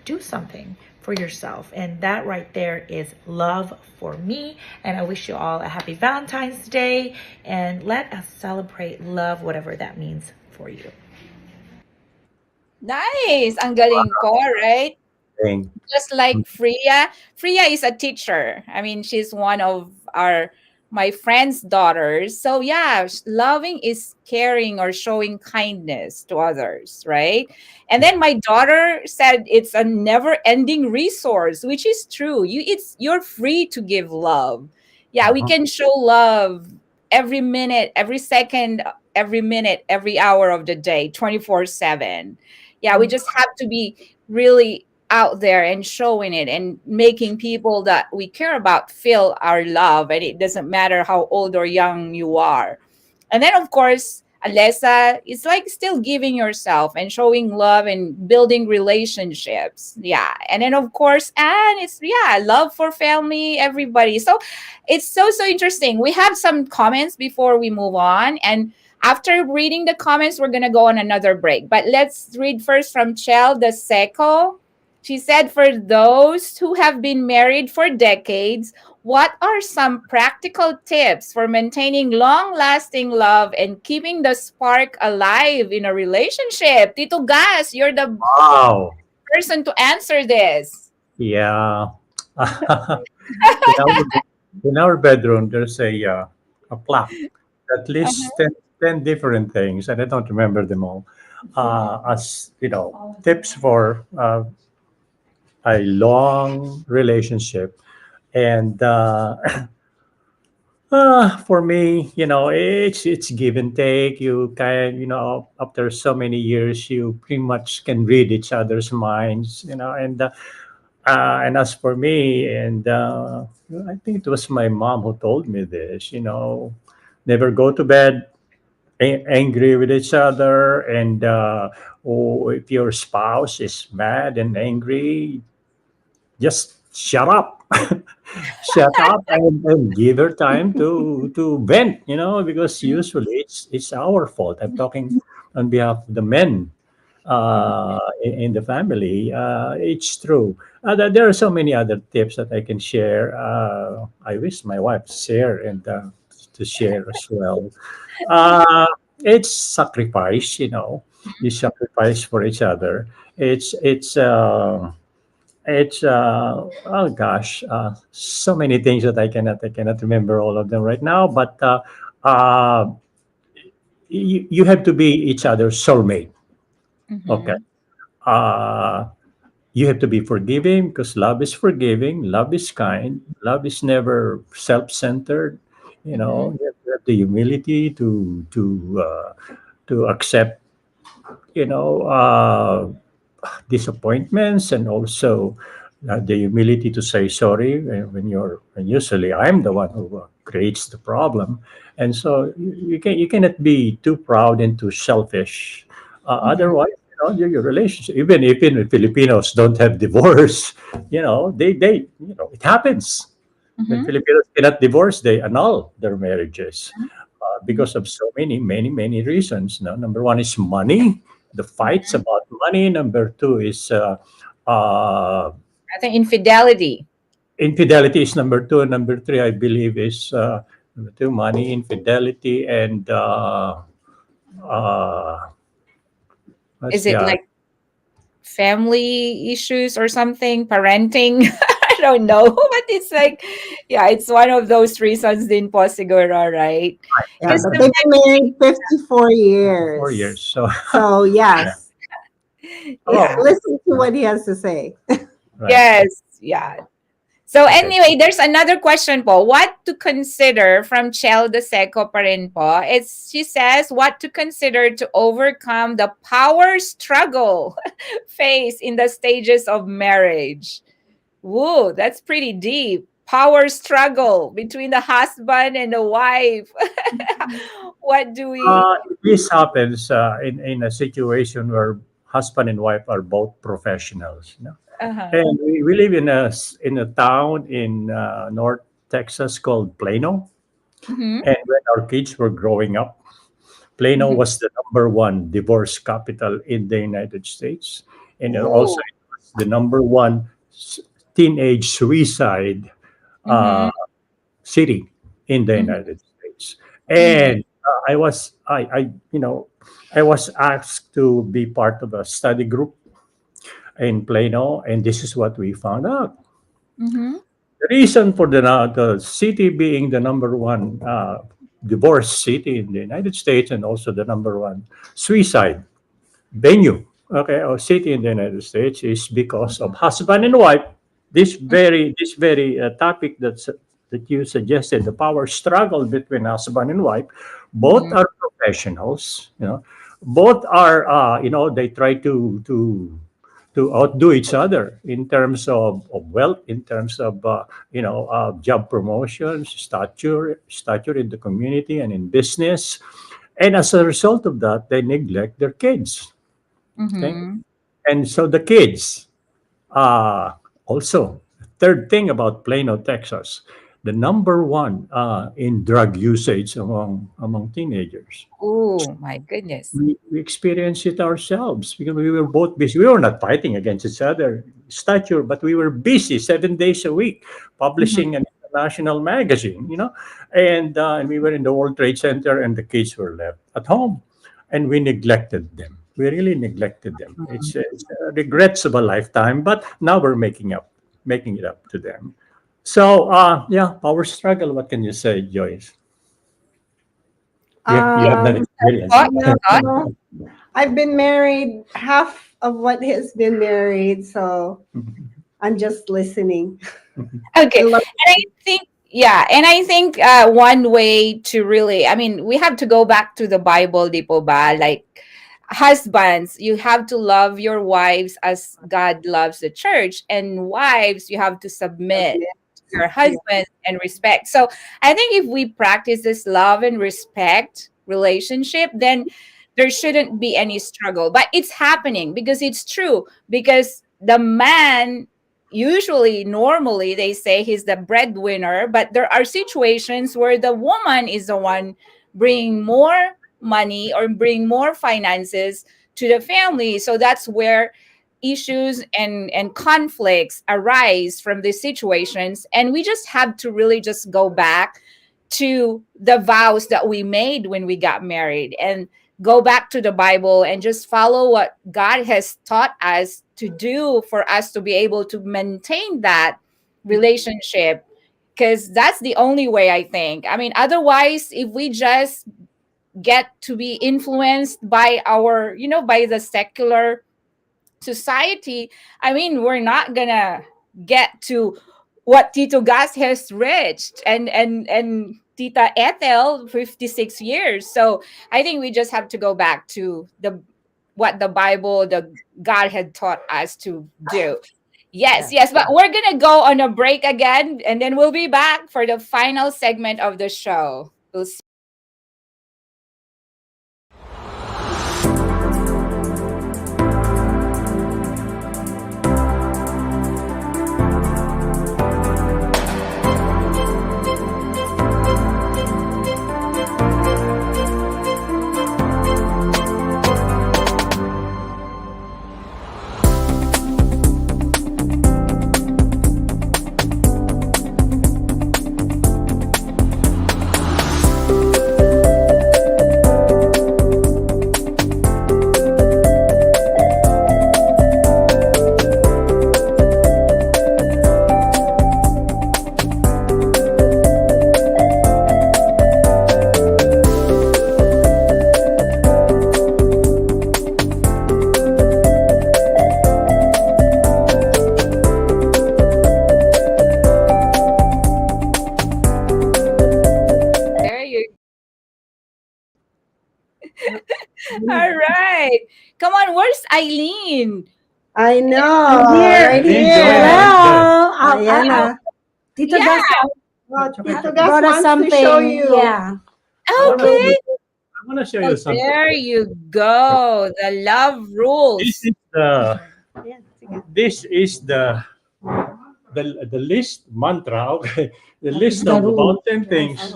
do something for yourself. And that right there is love for me. And I wish you all a happy Valentine's Day, and let us celebrate love, whatever that means for you. Nice. Ang galing ko, right? Thing. Just like Freya. Freya is a teacher. I mean, she's one of my friend's daughters. So yeah, loving is caring or showing kindness to others, right? And then my daughter said it's a never-ending resource, which is true. You're free to give love. Yeah, we Uh-huh. can show love every minute, every second, every minute, every hour of the day, 24/7. Yeah, we just have to be really out there and showing it and making people that we care about feel our love, and it doesn't matter how old or young you are. And then of course, Alessa, it's like still giving yourself and showing love and building relationships. Yeah. And then of course, and it's love for family, everybody. So it's so interesting. We have some comments before we move on. And after reading the comments, we're gonna go on another break. But let's read first from Chel de Seco. She said, for those who have been married for decades, what are some practical tips for maintaining long-lasting love and keeping the spark alive in a relationship? Tito Gas, you're the Wow. person to answer this. Yeah. in our in our bedroom, there's a plaque that lists Uh-huh. 10 different things, and I don't remember them all. As tips for a long relationship, and for me, it's give and take. You can, after so many years, you pretty much can read each other's minds, and as for me, and I think it was my mom who told me this, never go to bed angry with each other. And if your spouse is mad and angry, just shut up. Shut up and give her time to vent, because usually it's our fault. I'm talking on behalf of the men in the family. It's true. There are so many other tips that I can share. I wish my wife share and to share as well. Uh, it's sacrifice, you sacrifice for each other. It's oh gosh, so many things that I cannot remember all of them right now. But uh, you have to be each other's soulmate. Okay. Mm-hmm. Uh, you have to be forgiving because love is forgiving, love is kind, love is never self-centered. Mm-hmm. You have to have the humility to accept, you know, uh, disappointments, and also the humility to say sorry when usually I'm the one who creates the problem. And so you cannot be too proud and too selfish. Mm-hmm. Otherwise, your relationship, even if Filipinos don't have divorce, they it happens. When Mm-hmm. Filipinos cannot divorce, they annul their marriages because of so many reasons. No? Number one is money, the fights about money. Number two is uh, I think infidelity. infidelity is number two. And number three, I believe, is number two, money, infidelity, and uh, Is what's the it other? like family issues or something? Parenting? I don't know. But it's like, it's one of those reasons din po siguro, right? Yeah, Because but Right. they've been married 54 4 years. years. So So, yeah. yes, yeah. Oh, listen to what he has to say. right. Yes. Yeah. So Okay. anyway, there's another question po. What to consider from Chel de Seco pa rin po. She says, what to consider to overcome the power struggle faced in the stages of marriage. Woo, that's pretty deep. Power struggle between the husband and the wife. What do we... This happens in a situation where husband and wife are both professionals. Uh-huh. And we live in a town in North Texas called Plano. Mm-hmm. And when our kids were growing up, Plano Mm-hmm. was the number one divorce capital in the United States. And it also Ooh. it was the number one teenage suicide uh, Mm-hmm. city in the Mm-hmm. United States. Mm-hmm. And I was asked to be part of a study group in Plano, and this is what we found out. Mm-hmm. The reason for the city being the number one divorce city in the United States, and also the number one suicide venue, okay, or city in the United States, is because of husband and wife. This very topic that you suggested, the power struggle between husband and wife, both Mm-hmm. are professionals. Both are they try to outdo each other in terms of wealth, in terms of job promotions, stature in the community and in business. And as a result of that, they neglect their kids. Okay. Mm-hmm. And so the kids, also, third thing about Plano, Texas, the number one in drug usage among teenagers. Oh my goodness. We experienced it ourselves because we were both busy. We were not fighting against each other, stature, but we were busy 7 days a week, Mm-hmm. publishing an international magazine, and we were in the World Trade Center, and the kids were left at home, and we neglected them. We really neglected them. It's regrets of a lifetime, but now we're making it up to them. So, yeah, power struggle. What can you say, Joyce? You have that Um, experience. Thought, you thought. know, I've been married half of what has been married, so I'm just listening. Okay. I love And I think, yeah, and I think one way to really, I mean, we have to go back to the Bible, di po ba? Like, husbands, you have to love your wives as God loves the church, and wives, you have to submit it. to your Yeah. husband and respect. So I think if we practice this love and respect relationship, then there shouldn't be any struggle. But it's happening because it's true. Because the man, usually, normally, they say he's the breadwinner, but there are situations where the woman is the one bringing more money or bring more finances to the family. So that's where issues and conflicts arise from these situations, and we just have to really just go back to the vows that we made when we got married, and go back to the Bible and just follow what God has taught us to do for us to be able to maintain that relationship, because that's the only way, I think. I mean, otherwise, if we just get to be influenced by our, by the secular society, I mean, we're not gonna get to what Tito Gas has reached, and Tita Ethel 56 years. So I think we just have to go back to the what the Bible, the God had taught us to do. Yes, yes, but we're gonna go on a break again, and then we'll be back for the final segment of the show. We'll see. There you All right. Come on, where's Eileen? I know, I'm here. right Eileen, here. Joanna, Hello. Diana. Tito Yeah. Gas Well, Tito Gas brought us wants to show something. you. Yeah. I want to Okay. I want to show Oh, you something. there you go. The love This rules. is the Yeah, sige. this is the list mantra. Okay, the list The of rule. about 10 things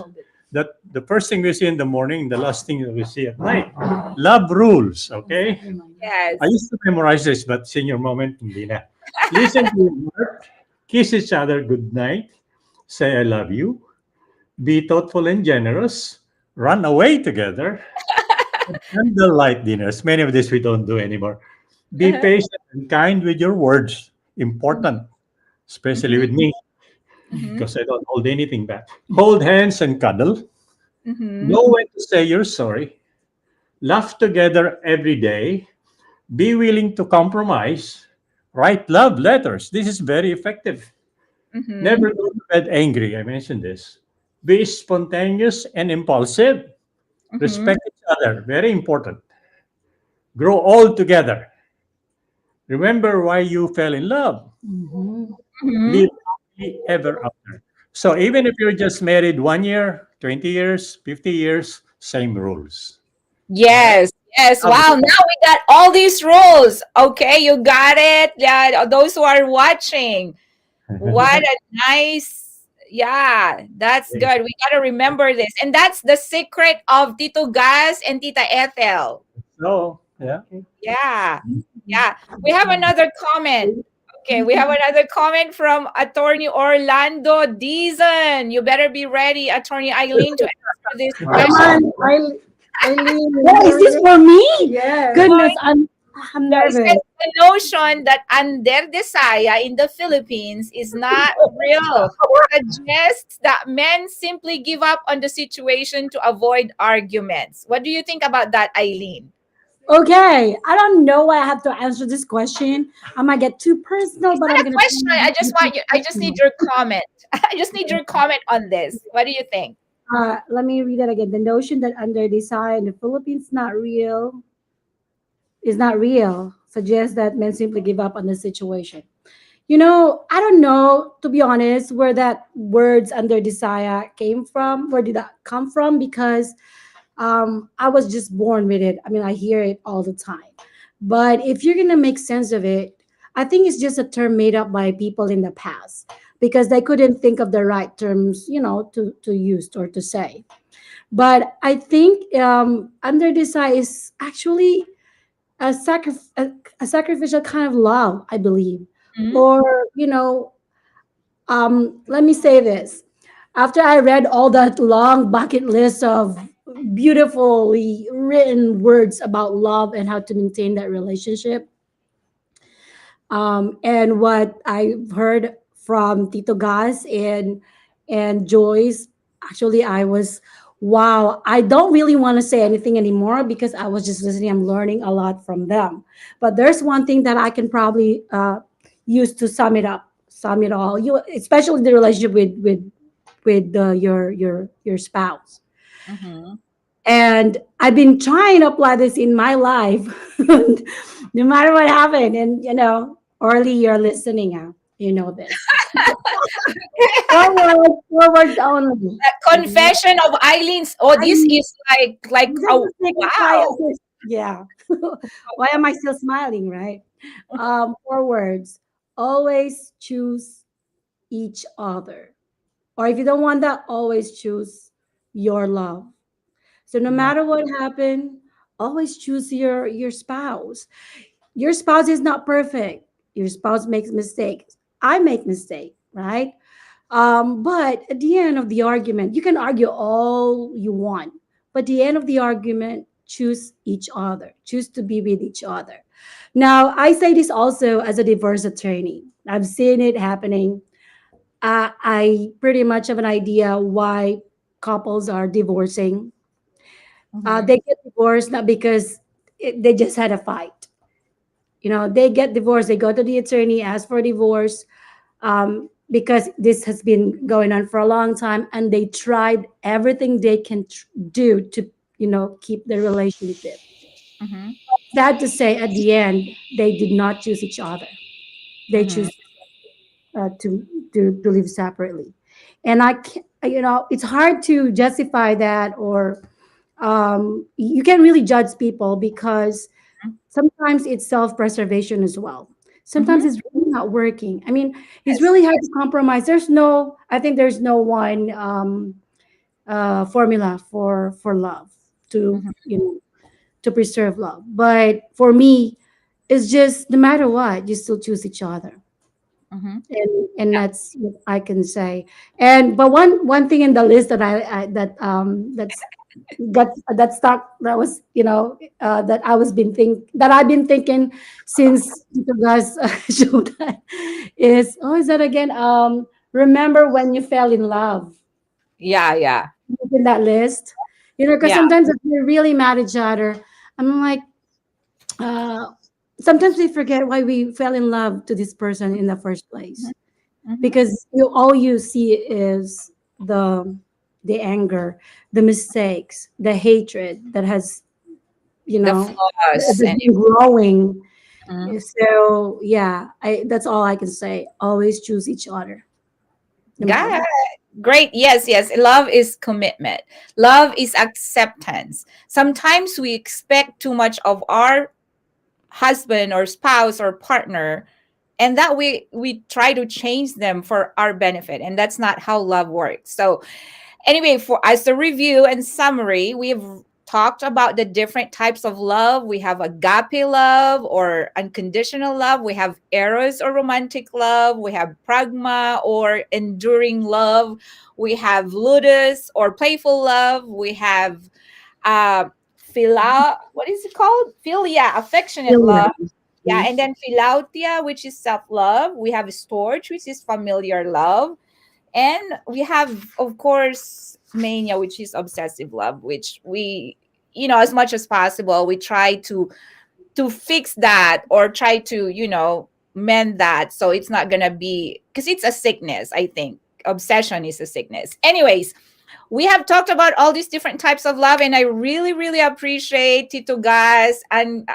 that the first thing we see in the morning, the last thing that we see at night. Love rules. Okay, Yes. I used to memorize this, but senior moment, hindi na. Listen to your heart, kiss each other good night, say I love you, be thoughtful and generous, run away together, candlelight dinners. Many of this we don't do anymore. Be Uh-huh. patient and kind with your words. Important, especially Mm-hmm. with me, Mm-hmm. because I don't hold anything back. Hold hands and cuddle. Mm-hmm. Know when to say you're sorry. Laugh together every day. Be willing to compromise. Write love letters. This is very effective. Mm-hmm. Never go to bed angry. I mentioned this. Be spontaneous and impulsive. Mm-hmm. Respect each other. Very important. Grow old together. Remember why you fell in love. Mm-hmm. Mm-hmm. Live happily ever after. So even if you're just married 1 year, 20 years, 50 years, same rules. Yes, yes. Um, Wow, now we got all these rules. Okay, you got it. Yeah, those who are watching. What a nice, yeah, that's good. We got to remember this. And that's the secret of Tito Gas and Tita Ethel. So, yeah. Yeah, yeah. We have another comment. Okay, we have another comment from Attorney Orlando Deason. You better be ready, Attorney Eileen, to answer this Come question. on, Eileen. Oh, is this for me? Yes. Goodness, I'm Yeah, it nervous. says the notion that Anderdesaya in the Philippines is not real suggests that men simply give up on the situation to avoid arguments. What do you think about that, Eileen? Okay, I don't know why I have to answer this question. I might get too personal, It's but not I'm a gonna. question. I just want you. I just need your comment. I just need your comment on this. What do you think? Let me read that again. The notion that under desire in the Philippines is not real suggests that men simply give up on the situation. I don't know, to be honest, where that words under desire came from. Where did that come from? Because I was just born with it. I mean, I hear it all the time. But if you're gonna make sense of it, I think it's just a term made up by people in the past because they couldn't think of the right terms, to use or to say. But I think under desire is actually a sacrificial kind of love, I believe. Mhm. Or, let me say this. After I read all that long bucket list of beautifully written words about love and how to maintain that relationship, and what I've heard from Tito Gas and Joyce, actually, I was wow. I don't really want to say anything anymore because I was just listening. I'm learning a lot from them. But there's one thing that I can probably use to sum it all. Especially the relationship with your spouse. Mhm. And I've been trying to apply this in my life, no matter what happened. And Orly, you're listening out. You know this. Four words only. Okay? Confession of Eileen's. Oh, I this is like just oh to signify wow. this. Yeah. Why am I still smiling, right? Four words. Always choose each other. Or if you don't want that, always choose your love. So no Yeah. matter what happened, always choose your spouse. Your spouse is not perfect. Your spouse makes mistakes. I make mistakes, right? But at the end of the argument, you can argue all you want. But at the end of the argument, choose each other. Choose to be with each other. Now, I say this also as a divorce attorney. I've seen it happening. I pretty much have an idea why couples are divorcing. Mhm. They get divorced not because they just had a fight. They get divorced. They go to the attorney, ask for divorce, because this has been going on for a long time, and they tried everything they can do to, keep the relationship. Mhm. Sad to say, at the end, they did not choose each other. They Mhm. choose to live separately, and I, can't, it's hard to justify that, or you can't really judge people because sometimes it's self-preservation as well. Sometimes Mhm. it's really not working. I mean, it's Yes. really hard to compromise. I think there's no one formula for love to, Mhm. to preserve love. But for me, it's just no matter what, you still choose each other. Mhm. And that's what I can say. But one thing in the list that that stuck, that was, that I've been thinking since you guys showed that, is that again, remember when you fell in love. Yeah, yeah. In that list, because Yeah. sometimes if we're really mad at each other, I'm like, uh sometimes we forget why we fell in love to this person in the first Mhm. place, Mhm. because all you see is the anger, the mistakes, the hatred that has, The flaws and been growing. mhm. So yeah, that's all I can say. Always choose each other. God, great. Yes, yes. Love is commitment. Love is acceptance. Sometimes we expect too much of our husband or spouse or partner, and that we try to change them for our benefit, and that's not how love works. So anyway, for as a review and summary, we've talked about the different types of love. We have agape love or unconditional love. We have eros or romantic love. We have pragma or enduring love. We have ludus or playful love. We have what is it called? Philia, affectionate love. Yeah, and then philautia, which is self-love. We have storge, which is familiar love. And we have, of course, mania, which is obsessive love, which we, as much as possible, we try to fix that or try to, mend that. So it's not going to be, because it's a sickness, I think. Obsession is a sickness. Anyways, we have talked about all these different types of love, and I really, really appreciate Tito Gas and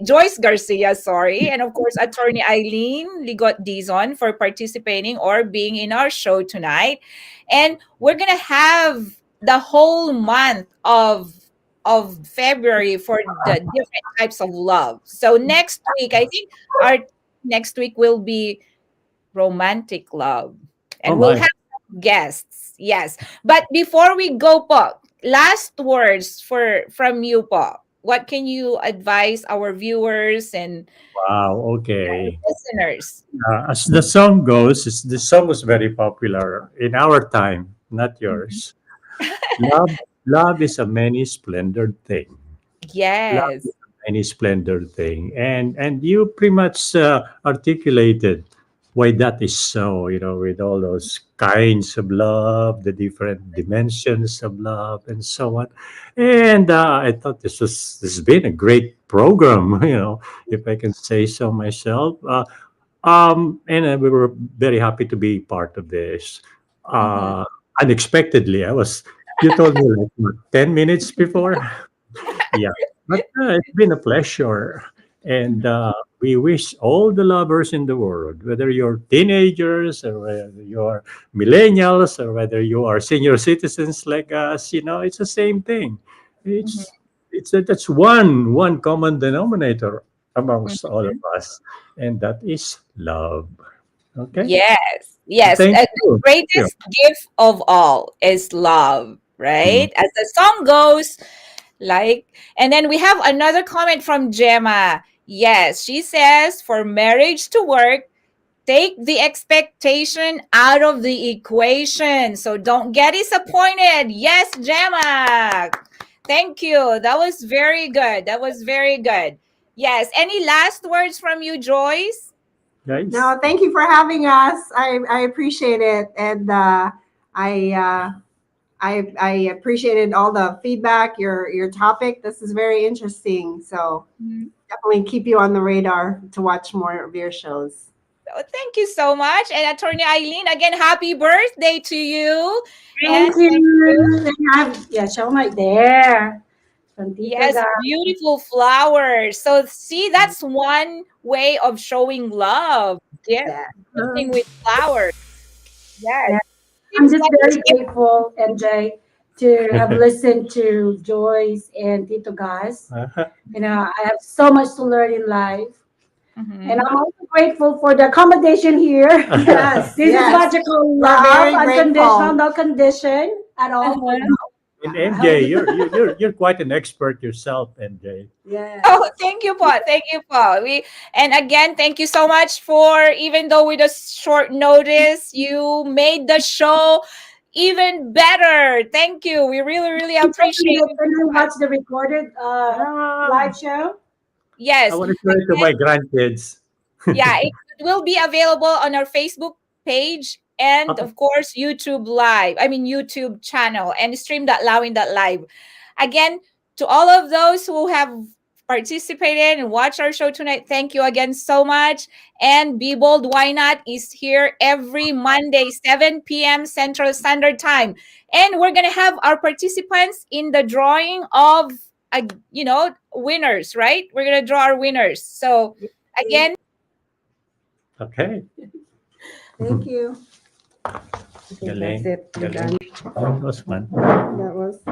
Joyce Garcia, sorry, and of course Attorney Eileen Ligot Dizon for participating or being in our show tonight. And we're gonna have the whole month of February for the different types of love. So next week, I think our next week will be romantic love, and we'll have guests. Yes. But before we go, po, last words from you, po. What can you advise our viewers and Wow. Okay. listeners? As the song goes, the song was very popular in our time, not yours. Love is a many splendored thing. Love Yes. is a many splendored thing, and you pretty much articulated why that is so. With all those kinds of love, the different dimensions of love, and so on. And I thought this has been a great program. If I can say so myself. And we were very happy to be part of this. Uh, Unexpectedly, you told me like what, 10 minutes before. Yeah, but it's been a pleasure. And we wish all the lovers in the world, whether you're teenagers or whether you're millennials or whether you are senior citizens like us, it's the same thing. It's that's one common denominator amongst all of us, and that is love. Okay. Yes. Yes. Thank The you. greatest gift of all is love, Mhm. right? As the song goes, and then we have another comment from Gemma. Yes, she says for marriage to work, take the expectation out of the equation. So don't get disappointed. Yes, Gemma. Thank you. That was very good. That was very good. Yes. Any last words from you, Joyce? Guys. No, thank you for having us. I appreciate it, and I appreciated all the feedback. Your topic. This is very interesting. So definitely keep you on the radar to watch more of your shows. Oh, thank you so much. And Attorney Eileen, again, happy birthday to you. Thank you. Show right there. Yes, beautiful flowers. So see, that's one way of showing love. Gifting with flowers. Yes. Yeah. I'm Seems just like very grateful, MJ, to have listened to Joyce and Tito Gas. I have so much to learn in life. And I'm also grateful for the accommodation here. Yes, This yes. is magical We're love, very unconditional, grateful. no condition at all. And MJ, you're quite an expert yourself, MJ. Yes. Oh, thank you, Paul. Thank you, Paul. And again, thank you so much for, even though with a short notice, you made the show even better. Thank you. We really, really appreciate it. Can you watch the recorded live show? Yes. I want to show it to my grandkids. Yeah, it will be available on our Facebook page and of course YouTube live. I mean YouTube channel and stream.lawin.live. Again, to all of those who have participated and watched our show tonight, thank you again so much. And Be Bold Why Not is here every Monday, 7 p.m. Central Standard Time. And we're gonna have our participants in the drawing of winners, right? We're gonna draw our winners. So again, Okay. Thank you. I think Galing. that's it. We're Galing. done. That was fun. That was